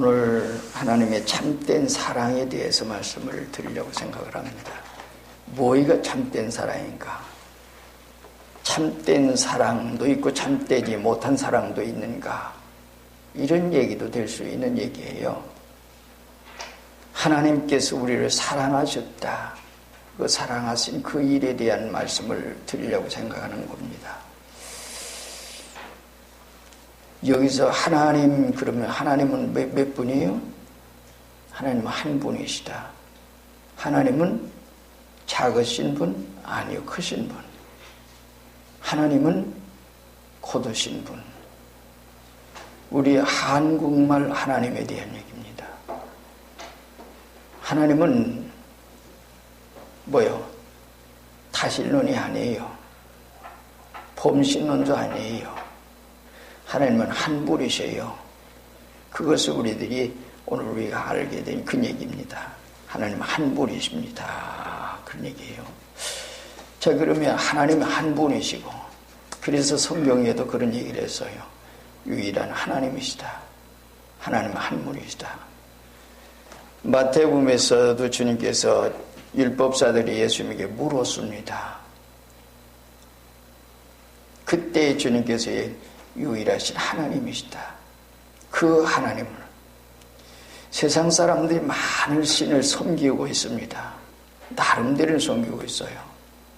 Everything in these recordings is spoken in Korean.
오늘 하나님의 참된 사랑에 대해서 말씀을 드리려고 생각을 합니다. 뭐가 참된 사랑인가? 참된 사랑도 있고 참되지 못한 사랑도 있는가? 이런 얘기도 될 수 있는 얘기예요. 하나님께서 우리를 사랑하셨다. 그 사랑하신 그 일에 대한 말씀을 드리려고 생각하는 겁니다. 여기서 하나님, 그러면 하나님은 몇 분이에요? 하나님은 한 분이시다. 하나님은 작으신 분? 아니요, 크신 분. 하나님은 고두신 분. 우리 한국말 하나님에 대한 얘기입니다. 하나님은 뭐요? 타실론이 아니에요. 봄신론도 아니에요. 하나님은 한 분이셔요. 그것을 우리들이 오늘 우리가 알게 된 그 얘기입니다. 하나님은 한 분이십니다. 그런 얘기예요. 자, 그러면 하나님은 한 분이시고, 그래서 성경에도 그런 얘기를 했어요. 유일한 하나님이시다. 하나님은 한 분이시다. 마태복음에서도 주님께서 율법사들이 예수님에게 물었습니다. 그때 주님께서 유일하신 하나님이시다. 그 하나님은 세상 사람들이 많은 신을 섬기고 있습니다. 나름대로 섬기고 있어요.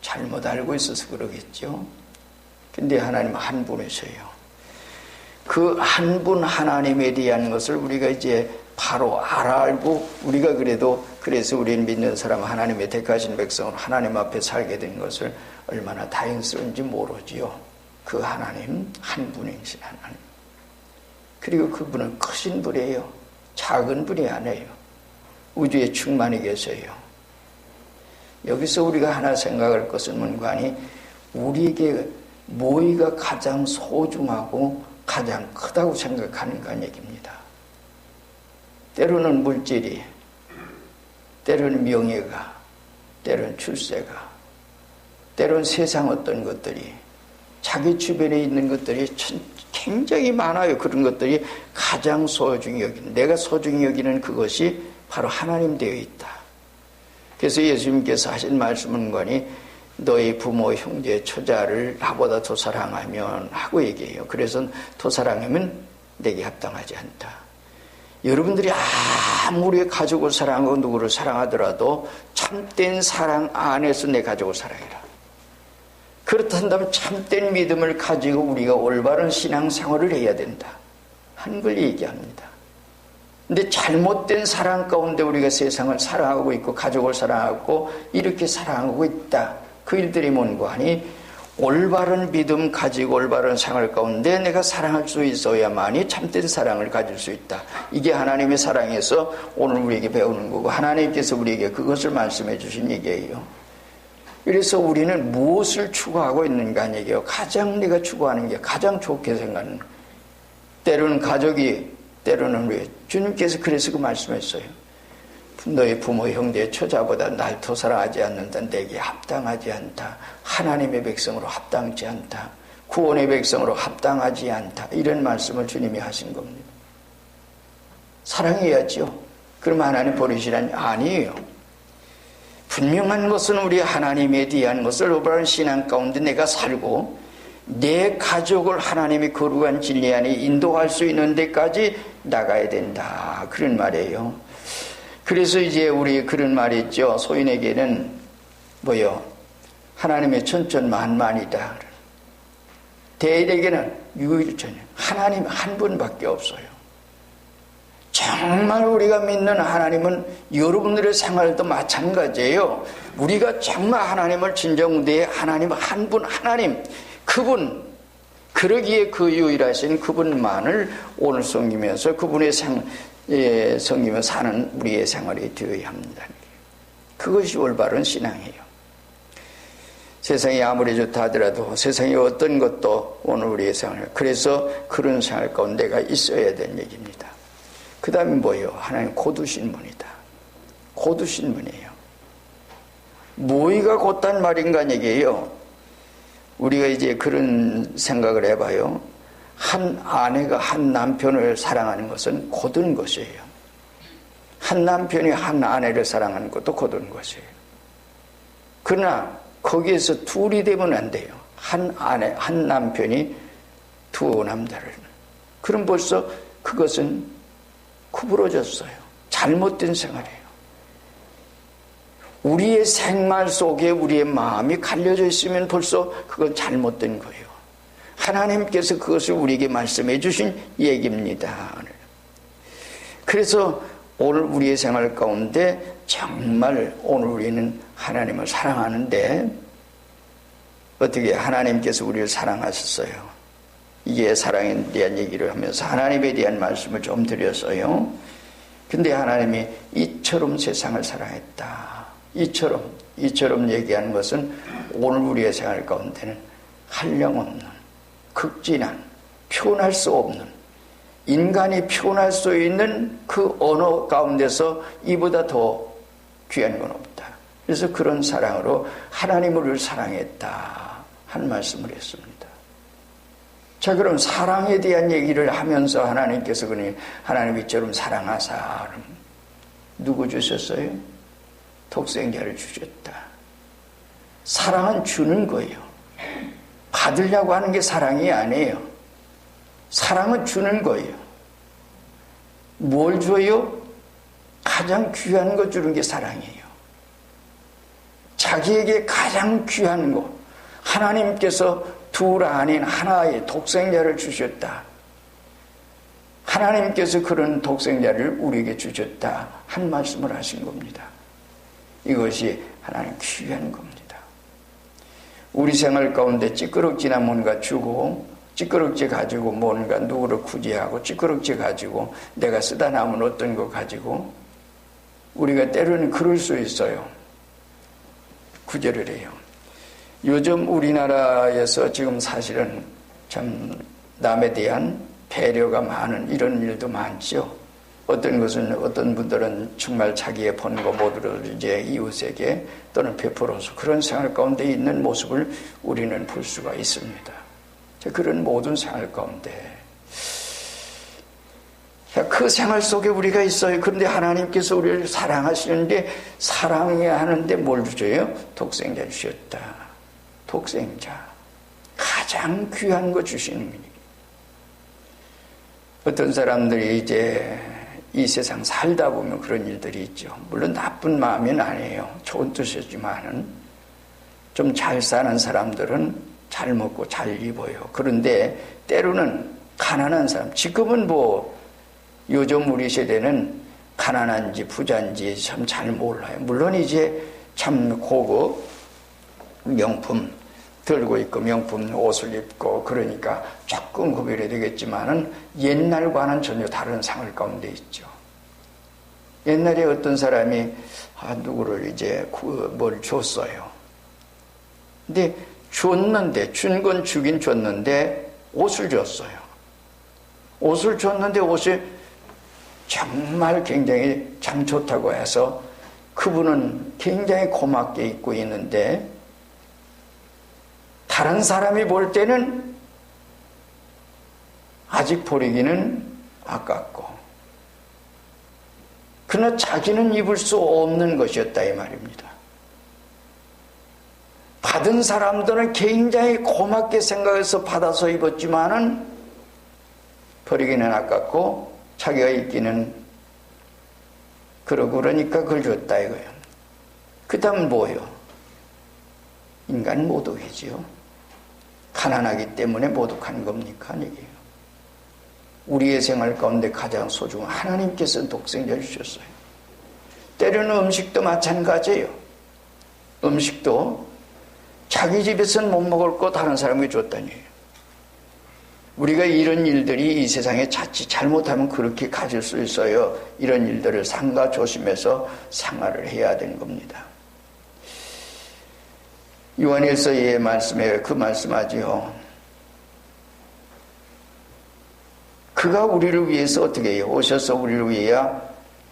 잘못 알고 있어서 그러겠죠. 근데 하나님은 한 분이셔요. 그 한 분 하나님에 대한 것을 우리가 이제 바로 알고, 우리가 그래서 우리는 믿는 사람, 하나님의 택하신 백성은 하나님 앞에 살게 된 것을 얼마나 다행스러운지 모르지요. 그 하나님, 한 분이신 하나님. 그리고 그분은 크신 분이에요. 작은 분이 아니에요. 우주에 충만히 계세요. 여기서 우리가 하나 생각할 것은 뭔가니, 우리에게 뭐가 가장 소중하고 가장 크다고 생각하는가 얘기입니다. 때로는 물질이, 때로는 명예가, 때로는 출세가, 때로는 세상 어떤 것들이, 자기 주변에 있는 것들이 굉장히 많아요. 그런 것들이 가장 소중히 여기는, 내가 소중히 여기는 그것이 바로 하나님 되어 있다. 그래서 예수님께서 하신 말씀은 거니, 너희 부모, 형제, 처자를 나보다 더 사랑하면 하고 얘기해요. 그래서 더 사랑하면 내게 합당하지 않다. 여러분들이 아무리 가족을 사랑하고 누구를 사랑하더라도 참된 사랑 안에서 내 가족을 사랑해라. 그렇다면 참된 믿음을 가지고 우리가 올바른 신앙생활을 해야 된다 하는 걸 얘기합니다. 근데 잘못된 사랑 가운데 우리가 세상을 사랑하고 있고 가족을 사랑하고 이렇게 사랑하고 있다. 그 일들이 뭔고 하니, 올바른 믿음 가지고 올바른 생활 가운데 내가 사랑할 수 있어야만이 참된 사랑을 가질 수 있다. 이게 하나님의 사랑에서 오늘 우리에게 배우는 거고, 하나님께서 우리에게 그것을 말씀해 주신 얘기예요. 그래서 우리는 무엇을 추구하고 있는가 하는 얘기예요. 가장 내가 추구하는 게 가장 좋게 생각하는, 때로는 가족이, 때로는 우리 주님께서 그래서 그 말씀했어요. 너희 부모, 형제, 처자보다 날 더 사랑하지 않는다. 내게 합당하지 않다. 하나님의 백성으로 합당치 않다. 구원의 백성으로 합당하지 않다. 이런 말씀을 주님이 하신 겁니다. 사랑해야죠. 그럼 하나님 버리시라니? 아니에요. 분명한 것은 우리 하나님에 대한 것을 올바른 신앙 가운데 내가 살고, 내 가족을 하나님의 거룩한 진리 안에 인도할 수 있는 데까지 나가야 된다. 그런 말이에요. 그래서 이제 우리 그런 말이 있죠. 소인에게는 뭐요? 하나님의 천천만만이다. 대인에게는 유일전, 하나님 한 분밖에 없어요. 정말 우리가 믿는 하나님은 여러분들의 생활도 마찬가지예요. 우리가 정말 하나님을 진정대해 하나님 한 분, 하나님 그분, 그러기에 그 유일하신 그분만을 오늘 섬기면서 그분의 섬기며 사는 우리의 생활이 되어야 합니다. 그것이 올바른 신앙이에요. 세상이 아무리 좋다 하더라도 세상의 어떤 것도 오늘 우리의 생활, 그래서 그런 생활 가운데가 있어야 되는 얘기입니다. 그 다음에 뭐예요? 하나님 고두신 분이다. 고두신 분이에요. 뭐가 곧단 말인가 얘기예요. 우리가 이제 그런 생각을 해봐요. 한 아내가 한 남편을 사랑하는 것은 고든 것이에요. 한 남편이 한 아내를 사랑하는 것도 고든 것이에요. 그러나 거기에서 둘이 되면 안 돼요. 한 아내, 한 남편이 두 남자를. 그럼 벌써 그것은 구부러졌어요. 잘못된 생활이에요. 우리의 생활 속에 우리의 마음이 갈려져 있으면 벌써 그건 잘못된 거예요. 하나님께서 그것을 우리에게 말씀해 주신 얘기입니다. 그래서 오늘 우리의 생활 가운데 정말 오늘 우리는 하나님을 사랑하는데 어떻게 하나님께서 우리를 사랑하셨어요? 이게 사랑에 대한 얘기를 하면서 하나님에 대한 말씀을 좀 드렸어요. 근데 하나님이 이처럼 세상을 사랑했다. 이처럼 얘기하는 것은 오늘 우리의 생활 가운데는 한량없는, 극진한, 표현할 수 없는, 인간이 표현할 수 있는 그 언어 가운데서 이보다 더 귀한 건 없다. 그래서 그런 사랑으로 하나님을 우리를 사랑했다 한 말씀을 했습니다. 자, 그럼 사랑에 대한 얘기를 하면서 하나님께서 그러니 하나님이 이처럼 사랑하사 누구 주셨어요? 독생자를 주셨다. 사랑은 주는 거예요. 받으려고 하는 게 사랑이 아니에요. 사랑은 주는 거예요. 뭘 줘요? 가장 귀한 거 주는 게 사랑이에요. 자기에게 가장 귀한 거, 하나님께서 둘 아닌 하나의 독생자를 주셨다. 하나님께서 그런 독생자를 우리에게 주셨다 한 말씀을 하신 겁니다. 이것이 하나님 귀한 겁니다. 우리 생활 가운데 찌끄럽지나 뭔가 주고 찌끄럽지 가지고 뭔가 누구를 구제하고 찌끄럽지 가지고 내가 쓰다 남은 어떤 거 가지고 우리가 때로는 그럴 수 있어요. 구제를 해요. 요즘 우리나라에서 지금 사실은 참 남에 대한 배려가 많은 이런 일도 많죠. 어떤 것은 어떤 분들은 정말 자기의 번 거 모두를 이제 이웃에게 또는 베풀어서 그런 생활 가운데 있는 모습을 우리는 볼 수가 있습니다. 그런 모든 생활 가운데 그 생활 속에 우리가 있어요. 그런데 하나님께서 우리를 사랑하시는데 사랑해야 하는데 뭘 주셔요? 독생자 주셨다. 독생자 가장 귀한 거 주시는 분이. 어떤 사람들이 이제 이 세상 살다 보면 그런 일들이 있죠. 물론 나쁜 마음은 아니에요. 좋은 뜻이지만은 좀 잘 사는 사람들은 잘 먹고 잘 입어요. 그런데 때로는 가난한 사람, 지금은 뭐 요즘 우리 세대는 가난한지 부자인지 참 잘 몰라요. 물론 이제 참 고급 명품 들고 있고 명품 옷을 입고 그러니까 조금 구별이 되겠지만은 옛날과는 전혀 다른 생활 가운데 있죠. 옛날에 어떤 사람이 누구를 이제 뭘 줬어요. 근데 줬는데 준 건 주긴 줬는데 옷을 줬어요. 옷을 줬는데 옷이 정말 굉장히 참 좋다고 해서 그분은 굉장히 고맙게 입고 있는데 다른 사람이 볼 때는 아직 버리기는 아깝고 그러나 자기는 입을 수 없는 것이었다 이 말입니다. 받은 사람들은 굉장히 고맙게 생각해서 받아서 입었지만은 버리기는 아깝고 자기가 입기는 그러니까 그걸 줬다 이거예요. 그 다음 뭐예요? 인간 모독이지요. 가난하기 때문에 모독한 겁니까? 아니에요. 우리의 생활 가운데 가장 소중한 하나님께서는 독생자를 주셨어요. 때로는 음식도 마찬가지예요. 음식도 자기 집에서는 못 먹을 거 다른 사람에게 줬다니. 우리가 이런 일들이 이 세상에 자칫 잘못하면 그렇게 가질 수 있어요. 이런 일들을 삼가 조심해서 생활을 해야 되는 겁니다. 요한일서의 말씀에 그 말씀하지요. 그가 우리를 위해서 어떻게 해요? 오셔서 우리를 위하여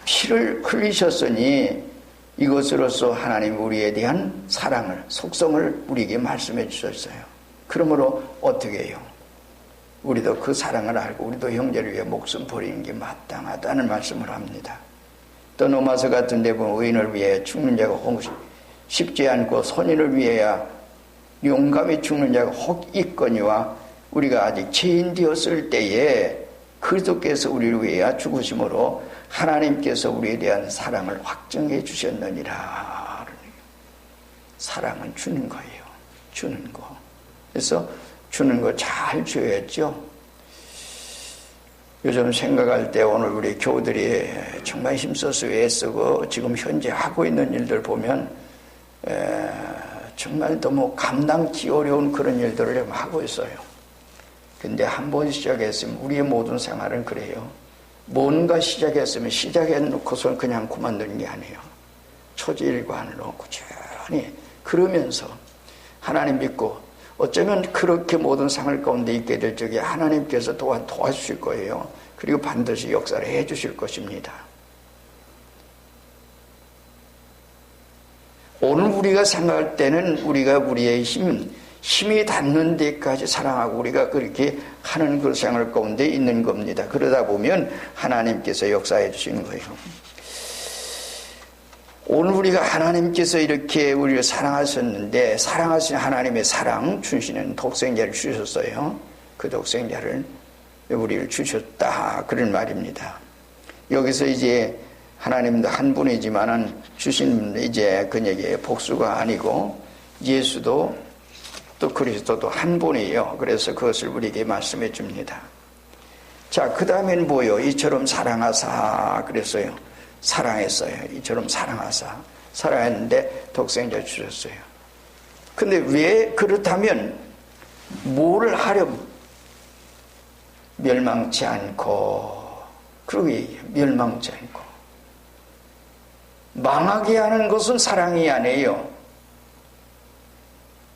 피를 흘리셨으니 이것으로서 하나님 우리에 대한 사랑을 속성을 우리에게 말씀해 주셨어요. 그러므로 어떻게 해요? 우리도 그 사랑을 알고 우리도 형제를 위해 목숨 버리는 게 마땅하다는 말씀을 합니다. 또 로마서 같은 데 보면 의인을 위해 죽는 자가 혹 쉽지 않고 선인을 위해야 용감히 죽는 자가 혹 있거니와 우리가 아직 죄인 되었을 때에 그리스도께서 우리를 위하여 죽으심으로 하나님께서 우리에 대한 사랑을 확증해 주셨느니라. 사랑은 주는 거예요. 주는 거. 그래서 주는 거 잘 줘야죠. 요즘 생각할 때 오늘 우리 교우들이 정말 힘써서 애쓰고 지금 현재 하고 있는 일들 보면 정말 너무 감당치 어려운 그런 일들을 좀 하고 있어요. 근데 한 번 시작했으면 우리의 모든 생활은 그래요. 뭔가 시작했으면 시작해놓고서 그냥 그만두는 게 아니에요. 초지일관으로 꾸준히 그러면서 하나님 믿고 어쩌면 그렇게 모든 상을 가운데 있게 될 적에 하나님께서 또한 도와주실 거예요. 그리고 반드시 역사를 해 주실 것입니다. 오늘 우리가 생각할 때는 우리가 우리의 힘이 닿는 데까지 사랑하고 우리가 그렇게 하는 그 생활 가운데 있는 겁니다. 그러다 보면 하나님께서 역사해 주시는 거예요. 오늘 우리가 하나님께서 이렇게 우리를 사랑하셨는데 사랑하신 하나님의 사랑 주시는 독생자를 주셨어요. 그 독생자를 우리를 주셨다 그런 말입니다. 여기서 이제 하나님도 한 분이지만은 주신 이제 그에게 복수가 아니고 예수도 또 그리스도도 한 분이에요. 그래서 그것을 우리에게 말씀해 줍니다. 자, 그 다음엔 뭐요? 이처럼 사랑하사 그랬어요. 사랑했어요. 이처럼 사랑했는데 독생자 주셨어요. 근데 왜 그렇다면 뭐를 하렴? 멸망치 않고 그러게 멸망치 않고 망하게 하는 것은 사랑이 아니에요.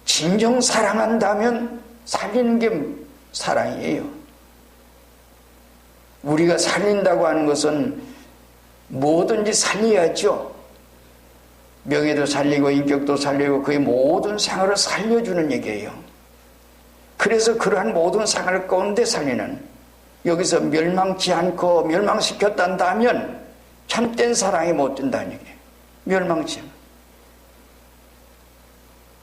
진정 사랑한다면 살리는 게 사랑이에요. 우리가 살린다고 하는 것은 뭐든지 살려야죠. 명예도 살리고 인격도 살리고 그의 모든 생활을 살려주는 얘기예요. 그래서 그러한 모든 생활 가운데 살리는 여기서 멸망치 않고 멸망시켰단다면 참된 사랑이 못 된다는 얘기예요. 멸망치 않고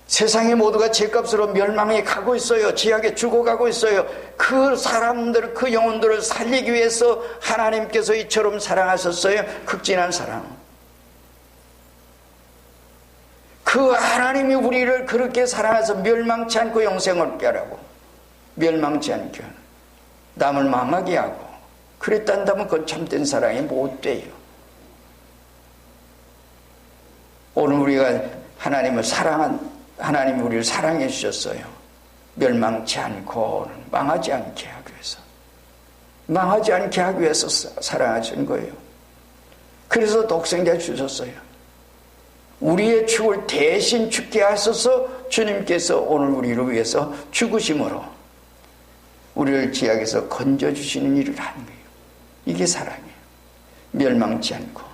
세상의 모두가 죄값으로 멸망해 가고 있어요. 지옥에 죽어가고 있어요. 그 사람들, 그 영혼들을 살리기 위해서 하나님께서 이처럼 사랑하셨어요. 극진한 사랑. 그 하나님이 우리를 그렇게 사랑해서 멸망치 않고 영생을 얻게 하라고. 멸망치 않게 하는. 남을 망하게 하고. 그랬단다면 그건 참된 사랑이 못 돼요. 오늘 우리가 하나님이 우리를 사랑해 주셨어요. 멸망치 않고 망하지 않게 하기 위해서. 망하지 않게 하기 위해서 사랑하신 거예요. 그래서 독생자 주셨어요. 우리의 죽을 대신 죽게 하셔서 주님께서 오늘 우리를 위해서 죽으심으로 우리를 지옥에서 건져주시는 일을 하는 거예요. 이게 사랑이에요. 멸망치 않고.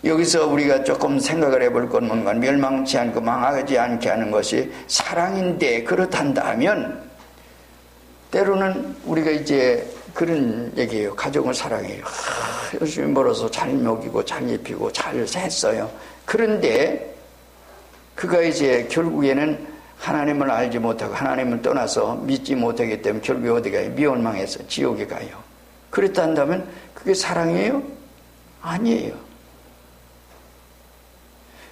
여기서 우리가 조금 생각을 해볼 건 뭔가 멸망치 않고 망하지 않게 하는 것이 사랑인데 그렇단다면 때로는 우리가 이제 그런 얘기예요. 가정을 사랑해요. 열심히 벌어서 잘 먹이고 잘 입히고 잘 했어요. 그런데 그가 이제 결국에는 하나님을 알지 못하고 하나님을 떠나서 믿지 못하기 때문에 결국에 어디 가요? 미원망해서 지옥에 가요. 그렇단다면 그게 사랑이에요? 아니에요.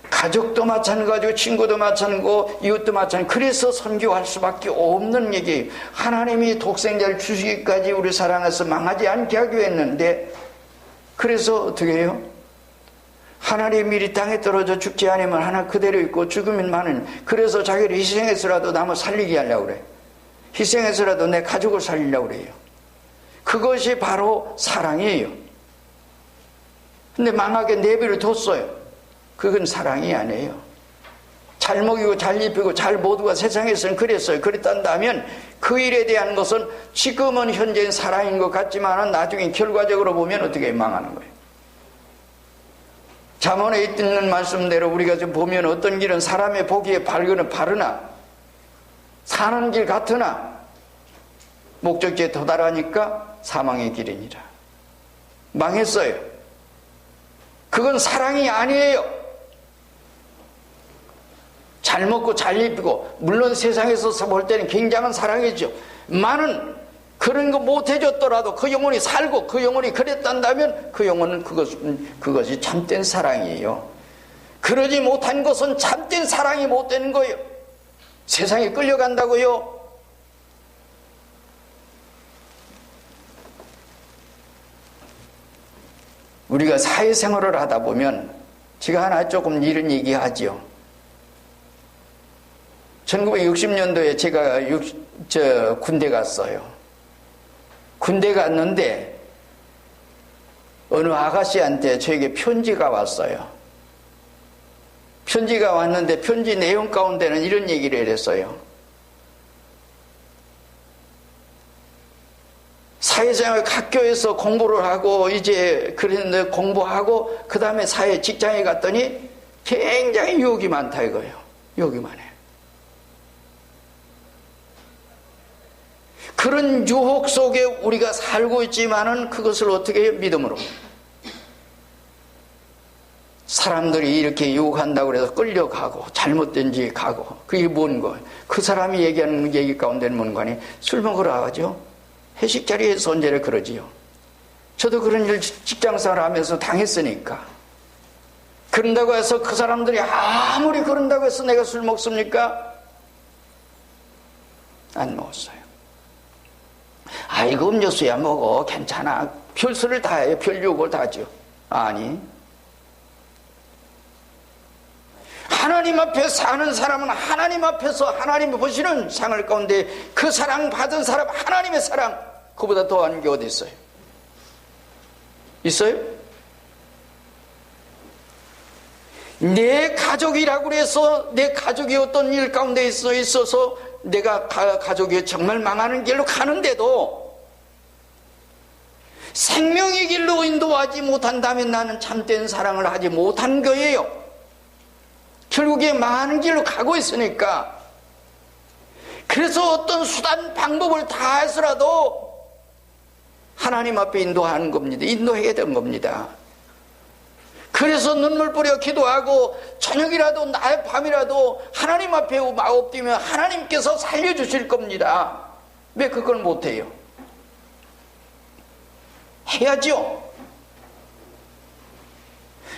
가족도 마찬가지고 친구도 마찬가지고 이웃도 마찬가지고 그래서 선교할 수밖에 없는 얘기예요. 하나님이 독생자를 주시기까지 우리 사랑해서 망하지 않게 하기로 했는데 그래서 어떻게 해요? 하나님이 미리 땅에 떨어져 죽지 않으면 하나 그대로 있고 죽으면 많은 그래서 자기를 희생해서라도 남을 살리게 하려고 그래. 희생해서라도 내 가족을 살리려고 그래요. 그것이 바로 사랑이에요. 근데 망하게 내비를 뒀어요. 그건 사랑이 아니에요. 잘 먹이고 잘 입히고 잘 모두가 세상에서는 그랬어요. 그랬단다면 그 일에 대한 것은 지금은 현재는 사랑인 것 같지만 나중에 결과적으로 보면 어떻게 망하는 거예요. 잠언에 있는 말씀대로 우리가 좀 보면 어떤 길은 사람의 보기에 바르나 사는 길 같으나 목적지에 도달하니까 사망의 길이니라. 망했어요. 그건 사랑이 아니에요. 잘 먹고 잘 입히고, 물론 세상에서 볼 때는 굉장한 사랑이죠. 많은 그런 거 못 해줬더라도 그 영혼이 살고 그 영혼이 그랬단다면 그 영혼은 그것이 참된 사랑이에요. 그러지 못한 것은 참된 사랑이 못 되는 거예요. 세상에 끌려간다고요. 우리가 사회생활을 하다 보면 제가 하나 조금 이런 얘기하지요. 1960년도에 제가 군대 갔어요. 군대 갔는데 어느 아가씨한테 저에게 편지가 왔어요. 편지가 왔는데 편지 내용 가운데는 이런 얘기를 했어요. 사회생활 학교에서 공부를 하고 이제 그랬는데 공부하고 그 다음에 사회 직장에 갔더니 굉장히 유혹이 많다 이거예요. 유혹이 많아요. 그런 유혹 속에 우리가 살고 있지만은 그것을 어떻게 해요? 믿음으로. 사람들이 이렇게 유혹한다고 해서 끌려가고 잘못된 지 가고 그게 뭔 거예요? 그 사람이 얘기하는 얘기 가운데는 뭔가 아니 술 먹으러 가죠. 회식 자리에서 언제나 그러지요. 저도 그런 일 직장생활 하면서 당했으니까. 그런다고 해서 그 사람들이 아무리 그런다고 해서 내가 술 먹습니까? 안 먹었어요. 아이고 음료수야 먹어 괜찮아. 별수를 다 해요. 별 유혹을 다 하죠. 아니, 하나님 앞에 사는 사람은 하나님 앞에서 하나님이 보시는 상을 가운데 그 사랑 받은 사람, 하나님의 사랑, 그보다 더한 게 어디 있어요? 있어요? 내 가족이라고 해서 내 가족이 어떤 일 가운데 있어서 내가 가족이 정말 망하는 길로 가는데도 생명의 길로 인도하지 못한다면 나는 참된 사랑을 하지 못한 거예요. 결국에 망하는 길로 가고 있으니까. 그래서 어떤 수단 방법을 다 해서라도 하나님 앞에 인도하는 겁니다. 인도해야 되는 겁니다. 그래서 눈물 뿌려 기도하고 저녁이라도 날 밤이라도 하나님 앞에 엎드리면 하나님께서 살려주실 겁니다. 왜 그걸 못해요? 해야죠.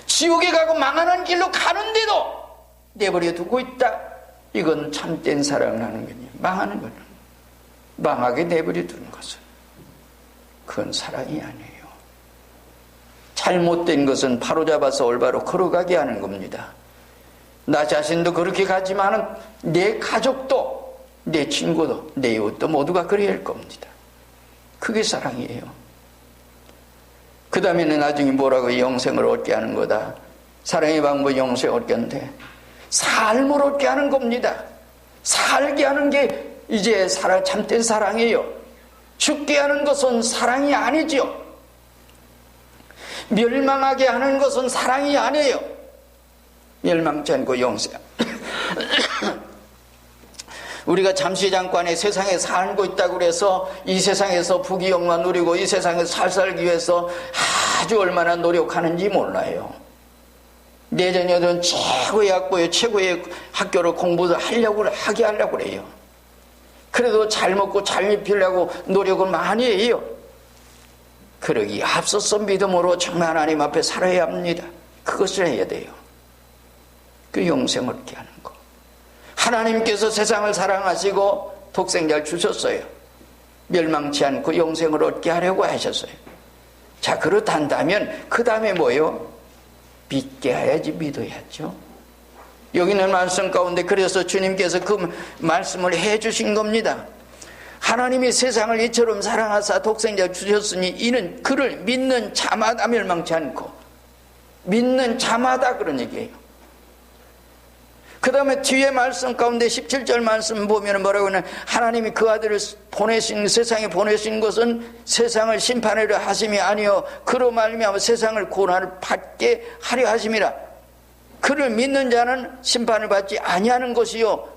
지옥에 가고 망하는 길로 가는데도 내버려 두고 있다. 이건 참된 사랑을 하는 거냐. 망하는 거는 망하게 내버려 두는 것은 그건 사랑이 아니에요. 잘못된 것은 바로잡아서 올바로 걸어가게 하는 겁니다. 나 자신도 그렇게 가지만은 내 가족도 내 친구도 내 이웃도 모두가 그래야 할 겁니다. 그게 사랑이에요. 그 다음에는 나중에 뭐라고 영생을 얻게 하는 거다. 사랑의 방법 영생을 얻게 하는데 삶을 얻게 하는 겁니다. 살게 하는 게 이제 참된 사랑이에요. 죽게 하는 것은 사랑이 아니지요. 멸망하게 하는 것은 사랑이 아니에요. 멸망치 않고 영생. 우리가 잠시 잠깐의 세상에 살고 있다고 해서 이 세상에서 부귀영화 누리고 이 세상에서 잘 살기 위해서 아주 얼마나 노력하는지 몰라요. 내 자녀들은 최고의 학교에 최고의 학교를 공부를 하게 하려고 그래요. 그래도 잘 먹고 잘 입히려고 노력을 많이 해요. 그러기 앞서서 믿음으로 정말 하나님 앞에 살아야 합니다. 그것을 해야 돼요. 그 영생을 얻게 하는 거. 하나님께서 세상을 사랑하시고 독생자를 주셨어요. 멸망치 않고 영생을 얻게 하려고 하셨어요. 자, 그렇단다면 그 다음에 뭐예요? 믿게 해야지. 믿어야죠. 여기는 말씀 가운데 그래서 주님께서 그 말씀을 해 주신 겁니다. 하나님이 세상을 이처럼 사랑하사 독생자를 주셨으니 이는 그를 믿는 자마다 멸망치 않고, 믿는 자마다 그런 얘기예요. 그 다음에 뒤에 말씀 가운데 17절 말씀 보면 뭐라고 하냐면 하나님이 그 아들을 세상에 보내신 것은 세상을 심판하려 하심이 아니요 그로 말미암아 세상을 고난을 받게 하려 하심이라. 그를 믿는 자는 심판을 받지 아니하는 것이요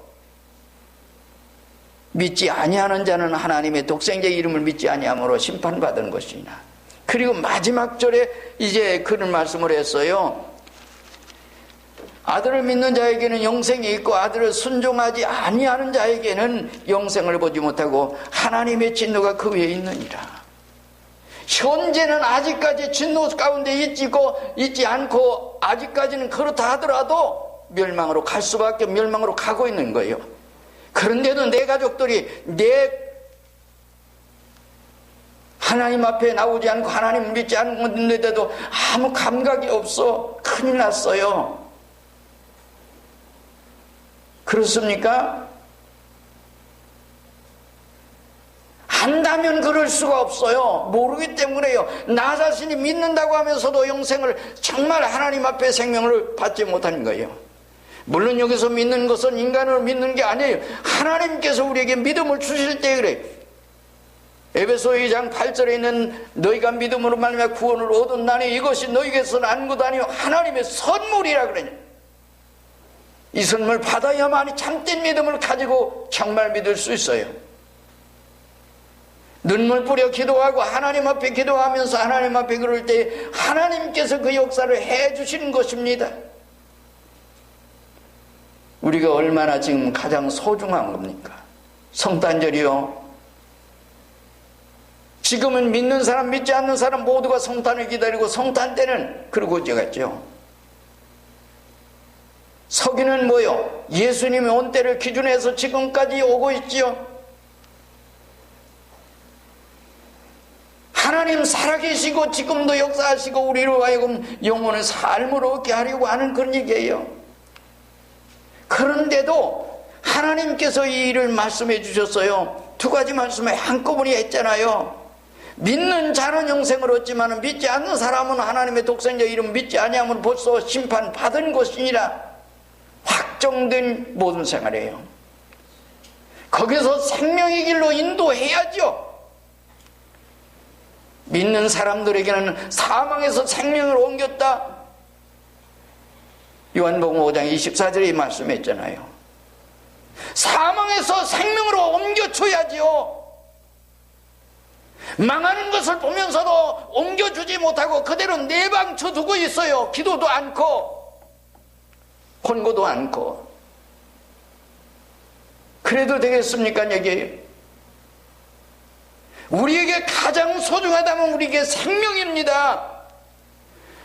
믿지 아니하는 자는 하나님의 독생자의 이름을 믿지 아니함으로 심판받은 것이나. 그리고 마지막 절에 이제 그런 말씀을 했어요. 아들을 믿는 자에게는 영생이 있고 아들을 순종하지 아니하는 자에게는 영생을 보지 못하고 하나님의 진노가 그 위에 있느니라. 현재는 아직까지 진노 가운데 있지 않고 아직까지는 그렇다 하더라도 멸망으로 갈 수밖에 멸망으로 가고 있는 거예요. 그런데도 내 가족들이 내 하나님 앞에 나오지 않고 하나님을 믿지 않는데도 아무 감각이 없어. 큰일 났어요. 그렇습니까? 안다면 그럴 수가 없어요. 모르기 때문에요. 나 자신이 믿는다고 하면서도 영생을 정말 하나님 앞에 생명을 받지 못하는 거예요. 물론 여기서 믿는 것은 인간으로 믿는 게 아니에요. 하나님께서 우리에게 믿음을 주실 때 그래. 에베소 2장 8절에 있는 너희가 믿음으로 말미암아 구원을 얻었나니 이것이 너희에게서 난 것 아니요 하나님의 선물이라 그러냐. 이 선물 받아야만이 참된 믿음을 가지고 정말 믿을 수 있어요. 눈물 뿌려 기도하고 하나님 앞에 기도하면서 하나님 앞에 그럴 때 하나님께서 그 역사를 해 주시는 것입니다. 우리가 얼마나 지금 가장 소중한 겁니까? 성탄절이요. 지금은 믿는 사람 믿지 않는 사람 모두가 성탄을 기다리고 성탄 때는 그러고 지갔죠. 서기는 뭐요? 예수님의 온 때를 기준해서 지금까지 오고 있지요. 하나님 살아계시고 지금도 역사하시고 우리로 하여금 영혼의 삶을 얻게 하려고 하는 그런 얘기예요. 그런데도 하나님께서 이 일을 말씀해 주셨어요. 두 가지 말씀을 한꺼번에 했잖아요. 믿는 자는 영생을 얻지만 믿지 않는 사람은 하나님의 독생자 이름 믿지 아니하면 벌써 심판받은 것이니라. 확정된 모든 생활이에요. 거기서 생명의 길로 인도해야죠. 믿는 사람들에게는 사망에서 생명을 옮겼다. 요한복음 5장 24절에 말씀했잖아요. 사망에서 생명으로 옮겨줘야지요. 망하는 것을 보면서도 옮겨주지 못하고 그대로 내방쳐 두고 있어요. 기도도 않고 권고도 않고. 그래도 되겠습니까? 여기 우리에게 가장 소중하다면 우리에게 생명입니다.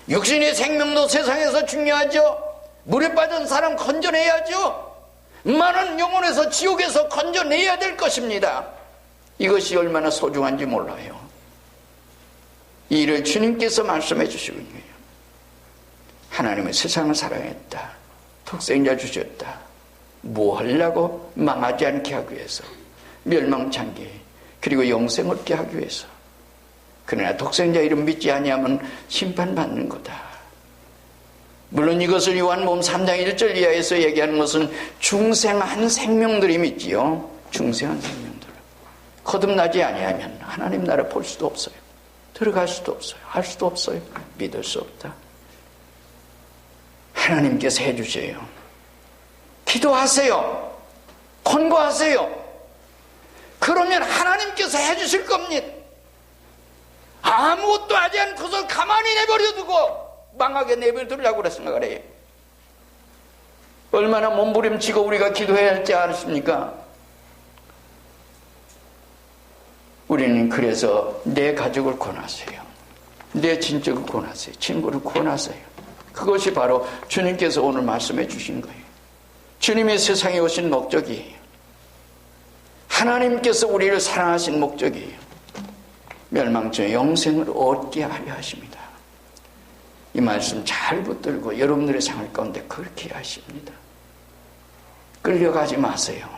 육신의 생명도 세상에서 중요하죠. 물에 빠진 사람 건져내야죠. 많은 영혼에서 지옥에서 건져내야 될 것입니다. 이것이 얼마나 소중한지 몰라요. 이 일을 주님께서 말씀해 주시고 있는 거예요. 하나님은 세상을 사랑했다. 독생자 주셨다. 뭐 하려고? 망하지 않게 하기 위해서, 멸망창기 그리고 영생 얻게 하기 위해서. 그러나 독생자 이름 믿지 아니하면 심판받는 거다. 물론 이것을 요한복음 3장 1절 이하에서 얘기하는 것은 중생한 생명들이 믿지요. 중생한 생명들. 거듭나지 아니하면 하나님 나라 볼 수도 없어요. 들어갈 수도 없어요. 할 수도 없어요. 믿을 수 없다. 하나님께서 해주세요. 기도하세요. 권고하세요. 그러면 하나님께서 해주실 겁니다. 아무것도 하지 않고서 가만히 내버려두고 망하게 내버려두려고 생각을 해요. 얼마나 몸부림치고 우리가 기도해야 할지 아십니까? 우리는 그래서 내 가족을 권하세요. 내 친척을 권하세요. 친구를 권하세요. 그것이 바로 주님께서 오늘 말씀해 주신 거예요. 주님의 세상에 오신 목적이에요. 하나님께서 우리를 사랑하신 목적이에요. 멸망전에 영생을 얻게 하려 하십니다. 이 말씀 잘 붙들고 여러분들의 생활 가운데 그렇게 하십니다. 끌려가지 마세요.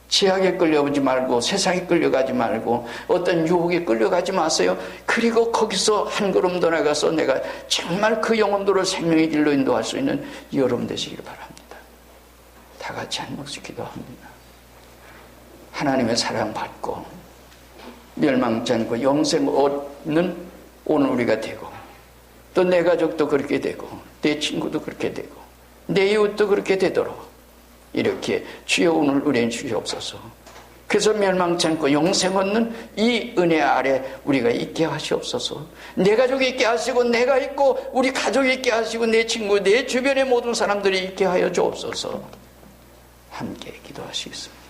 죄악에 끌려오지 말고 세상에 끌려가지 말고 어떤 유혹에 끌려가지 마세요. 그리고 거기서 한 걸음 더 나가서 내가 정말 그 영혼들을 생명의 길로 인도할 수 있는 여러분 되시길 바랍니다. 다 같이 한 목소리 기도합니다. 하나님의 사랑 받고 멸망치 않고 영생을 얻는 오늘 우리가 되고 또 내 가족도 그렇게 되고 내 친구도 그렇게 되고 내 이웃도 그렇게 되도록 이렇게 주여 오늘 우리는 주시옵소서. 그래서 멸망치 않고 영생 얻는 이 은혜 아래 우리가 있게 하시옵소서. 내 가족이 있게 하시고 내가 있고 우리 가족이 있게 하시고 내 친구 내 주변의 모든 사람들이 있게 하여 주옵소서. 함께 기도하시겠습니다.